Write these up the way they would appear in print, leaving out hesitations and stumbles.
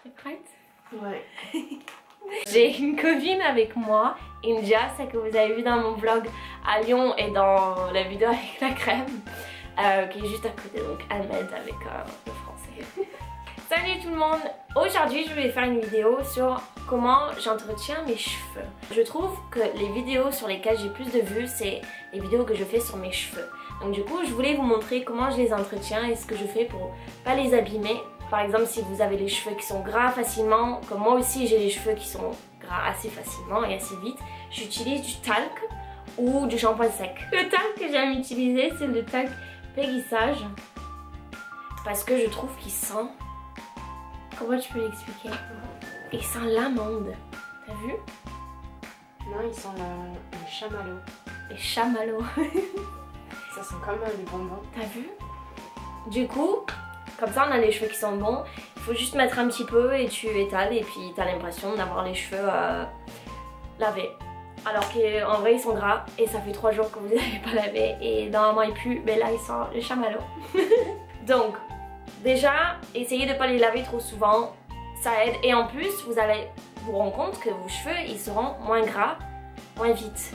T'es prête? Ouais. J'ai une copine avec moi, India, celle que vous avez vu dans mon vlog à Lyon et dans la vidéo avec la crème, qui est juste à côté, donc elle m'aide avec le français. Salut tout le monde! Aujourd'hui je vais faire une vidéo sur comment j'entretiens mes cheveux. Je trouve que les vidéos sur lesquelles j'ai plus de vues, c'est les vidéos que je fais sur mes cheveux. Donc du coup je voulais vous montrer comment je les entretiens et ce que je fais pour pas les abîmer. Par exemple, si vous avez les cheveux qui sont gras facilement, comme moi aussi j'ai les cheveux qui sont gras assez facilement et assez vite, j'utilise du talc ou du shampoing sec. Le talc que j'aime utiliser, c'est le talc Peggy Sage parce que je trouve qu'il sent... Comment tu peux l'expliquer? Il sent l'amande. T'as vu? Non, il sent le chamallow. Les chamallows. Ça sent comme des bonbons. T'as vu? Du coup... Comme ça on a les cheveux qui sont bons, il faut juste mettre un petit peu et tu étales et puis t'as l'impression d'avoir les cheveux lavés. Alors qu'en vrai ils sont gras et ça fait 3 jours que vous les avez pas lavés et normalement ils puent, mais là ils sont le chamallow. Donc déjà essayez de pas les laver trop souvent, ça aide et en plus vous allez vous rendre compte que vos cheveux ils seront moins gras, moins vite.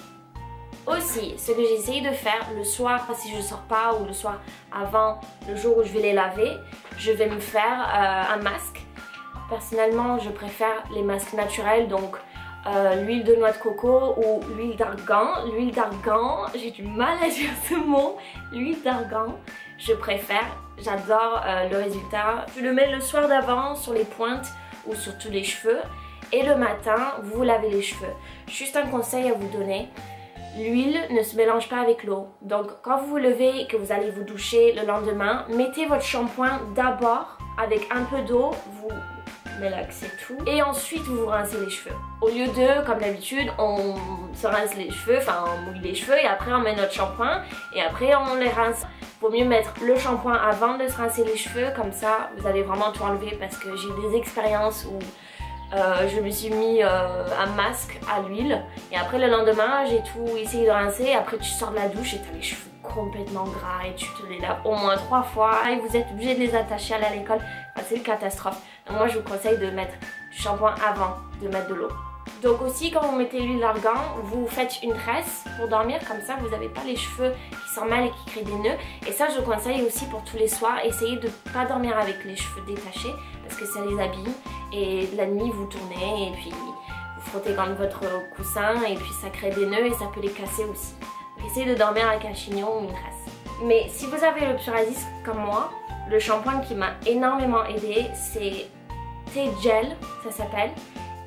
Aussi, ce que j'essaye de faire le soir, si je sors pas ou le soir avant le jour où je vais les laver, je vais me faire un masque. Personnellement, je préfère les masques naturels, donc l'huile de noix de coco ou l'huile d'argan. L'huile d'argan, j'ai du mal à dire ce mot, l'huile d'argan, je préfère, j'adore le résultat. Je le mets le soir d'avant sur les pointes ou sur tous les cheveux et le matin, vous lavez les cheveux. Juste un conseil à vous donner. L'huile ne se mélange pas avec l'eau. Donc quand vous vous levez et que vous allez vous doucher le lendemain, mettez votre shampoing d'abord avec un peu d'eau, vous mélangez tout et ensuite vous vous rincez les cheveux. Au lieu de, comme d'habitude, on se rince les cheveux, enfin on mouille les cheveux et après on met notre shampoing et après on les rince. Vaut mieux mettre le shampoing avant de se rincer les cheveux, comme ça vous allez vraiment tout enlever parce que j'ai des expériences où je me suis mis un masque à l'huile et après le lendemain j'ai tout essayé de rincer et après tu sors de la douche et t'as les cheveux complètement gras et tu te les laves au moins 3 fois et vous êtes obligé de les attacher à l'école, enfin, c'est une catastrophe. Donc moi je vous conseille de mettre du shampoing avant de mettre de l'eau. Donc aussi quand vous mettez l'huile d'argan, vous faites une tresse pour dormir, comme ça vous n'avez pas les cheveux qui s'en mêlent et qui créent des nœuds. Et ça je conseille aussi pour tous les soirs, essayez de ne pas dormir avec les cheveux détachés parce que ça les abîme et la nuit vous tournez et puis vous frottez contre votre coussin et puis ça crée des nœuds et ça peut les casser aussi. Donc essayez de dormir avec un chignon ou une tresse. Mais si vous avez le psoriasis comme moi, le shampoing qui m'a énormément aidé c'est T-Gel, ça s'appelle.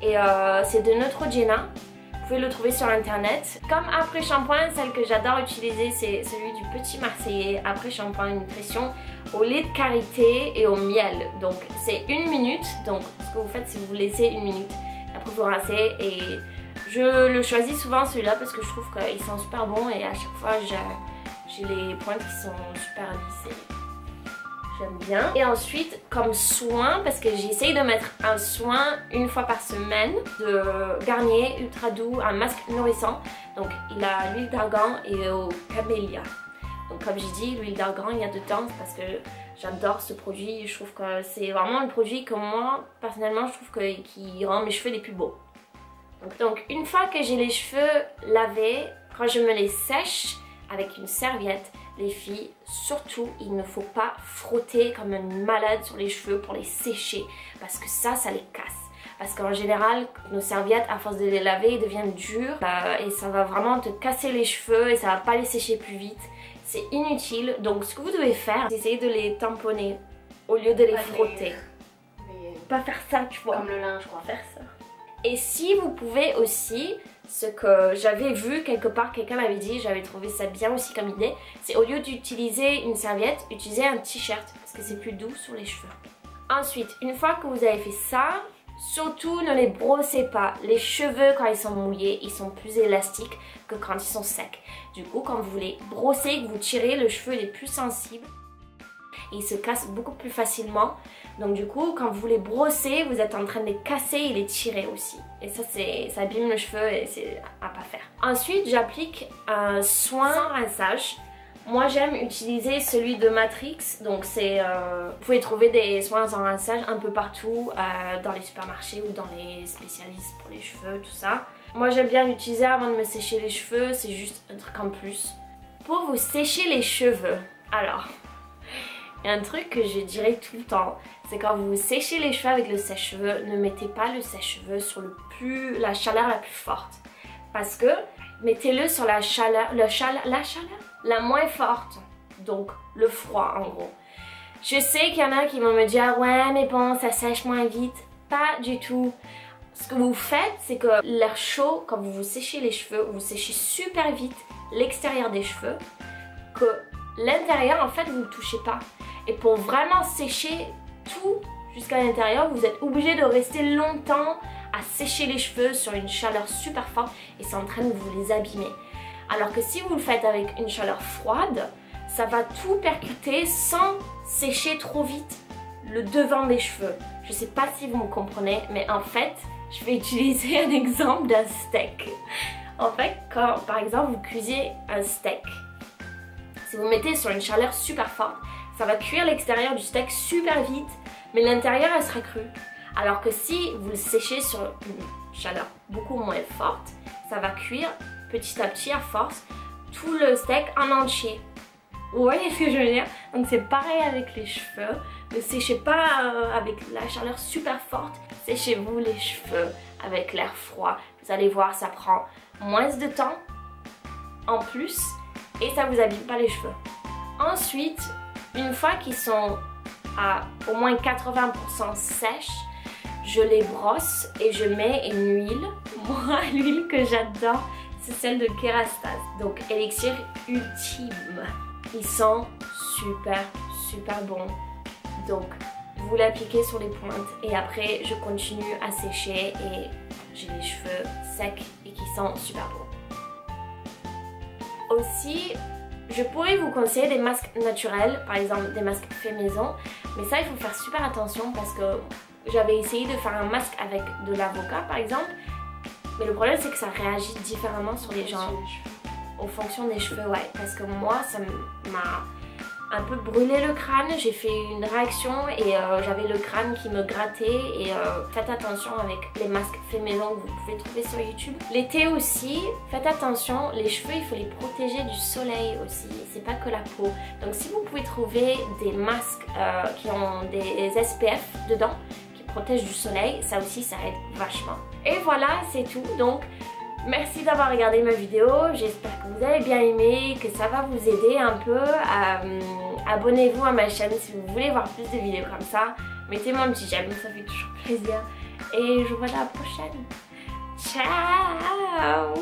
Et c'est de Neutrogena, vous pouvez le trouver sur internet. Comme après shampoing, celle que j'adore utiliser c'est celui du Petit Marseillais après shampoing nutrition au lait de karité et au miel. Donc c'est 1 minute, donc ce que vous faites c'est que vous laissez 1 minute, après vous rincez et je le choisis souvent celui-là parce que je trouve qu'il sent super bon et à chaque fois j'ai les pointes qui sont super lissées. J'aime bien. Et ensuite, comme soin, parce que j'essaye de mettre un soin 1 fois par semaine de Garnier Ultra Doux, un masque nourrissant. Donc il a l'huile d'argan et au camélia. Donc comme j'ai dit, l'huile d'argan il y a dedans parce que j'adore ce produit. Je trouve que c'est vraiment un produit que moi, personnellement, je trouve qui rend mes cheveux les plus beaux. Donc une fois que j'ai les cheveux lavés, quand je me les sèche avec une serviette, les filles, surtout, il ne faut pas frotter comme une malade sur les cheveux pour les sécher parce que ça les casse. Parce qu'en général, nos serviettes, à force de les laver, ils deviennent dures et ça va vraiment te casser les cheveux et ça va pas les sécher plus vite. C'est inutile. Donc ce que vous devez faire, c'est essayer de les tamponner au lieu de les frotter. Pas faire ça, tu vois. Comme le linge, quoi. Faire ça. Et si vous pouvez aussi, ce que j'avais vu quelque part, quelqu'un m'avait dit, j'avais trouvé ça bien aussi comme idée, c'est au lieu d'utiliser une serviette, utilisez un t-shirt parce que c'est plus doux sur les cheveux. Ensuite, une fois que vous avez fait ça, surtout ne les brossez pas. Les cheveux quand ils sont mouillés, ils sont plus élastiques que quand ils sont secs. Du coup, quand vous les brossez, que vous tirez, le cheveu il est plus sensible. Il se casse beaucoup plus facilement. Donc du coup, quand vous les brossez, vous êtes en train de les casser et les tirer aussi. Et ça abîme le cheveu et c'est à pas faire. Ensuite, j'applique un soin sans rinçage Moi j'aime utiliser celui de Matrix, donc c'est vous pouvez trouver des soins en rinçage un peu partout dans les supermarchés ou dans les spécialistes pour les cheveux, tout ça. Moi j'aime bien l'utiliser avant de me sécher les cheveux, c'est juste un truc en plus. Pour vous sécher les cheveux, alors, il y a un truc que je dirais tout le temps, c'est quand vous séchez les cheveux avec le sèche-cheveux, ne mettez pas le sèche-cheveux sur la chaleur la plus forte. Parce que mettez-le sur la chaleur la moins forte, donc le froid en gros. Je sais qu'il y en a qui vont me dire ouais mais bon ça sèche moins vite. Pas du tout. Ce que vous faites c'est que l'air chaud, quand vous vous séchez les cheveux, vous séchez super vite l'extérieur des cheveux, que l'intérieur en fait vous ne touchez pas. Et pour vraiment sécher tout jusqu'à l'intérieur, vous êtes obligé de rester longtemps à sécher les cheveux sur une chaleur super forte et c'est en train de vous les abîmer. Alors que si vous le faites avec une chaleur froide, ça va tout percuter sans sécher trop vite le devant des cheveux. Je sais pas si vous me comprenez, mais en fait, je vais utiliser un exemple d'un steak. En fait, quand par exemple vous cuisez un steak, si vous mettez sur une chaleur super forte, ça va cuire l'extérieur du steak super vite, mais l'intérieur elle sera crue. Alors que si vous le séchez sur une chaleur beaucoup moins forte, ça va cuire petit à petit à force tout le steak en entier. Vous voyez ce que je veux dire? Donc c'est pareil avec les cheveux. Ne séchez pas avec la chaleur super forte. Séchez-vous les cheveux avec l'air froid. Vous allez voir, ça prend moins de temps en plus et ça vous abîme pas les cheveux. Ensuite, une fois qu'ils sont à au moins 80% sèches, je les brosse et je mets une huile. Moi, l'huile que j'adore, c'est celle de Kerastase. Donc, élixir ultime. Ils sont super bons. Donc, vous l'appliquez sur les pointes et après, je continue à sécher et j'ai les cheveux secs et qui sont super beaux. Aussi, je pourrais vous conseiller des masques naturels, par exemple des masques faits maison, mais ça, il faut faire super attention parce que j'avais essayé de faire un masque avec de l'avocat, par exemple, mais le problème, c'est que ça réagit différemment sur les gens. En fonction des cheveux, ouais. Parce que moi, ça m'a un peu brûlé le crâne. J'ai fait une réaction et j'avais le crâne qui me grattait. Et faites attention avec les masques faits maison que vous pouvez trouver sur YouTube. L'été aussi, faites attention. Les cheveux, il faut les protéger du soleil aussi. C'est pas que la peau. Donc si vous pouvez trouver des masques qui ont des SPF dedans, qui protègent du soleil, ça aussi, ça aide vachement. Et voilà, c'est tout. Donc, merci d'avoir regardé ma vidéo, j'espère que vous avez bien aimé, que ça va vous aider un peu. Abonnez-vous à ma chaîne si vous voulez voir plus de vidéos comme ça. Mettez-moi un petit j'aime, ça fait toujours plaisir. Et je vous vois à la prochaine. Ciao!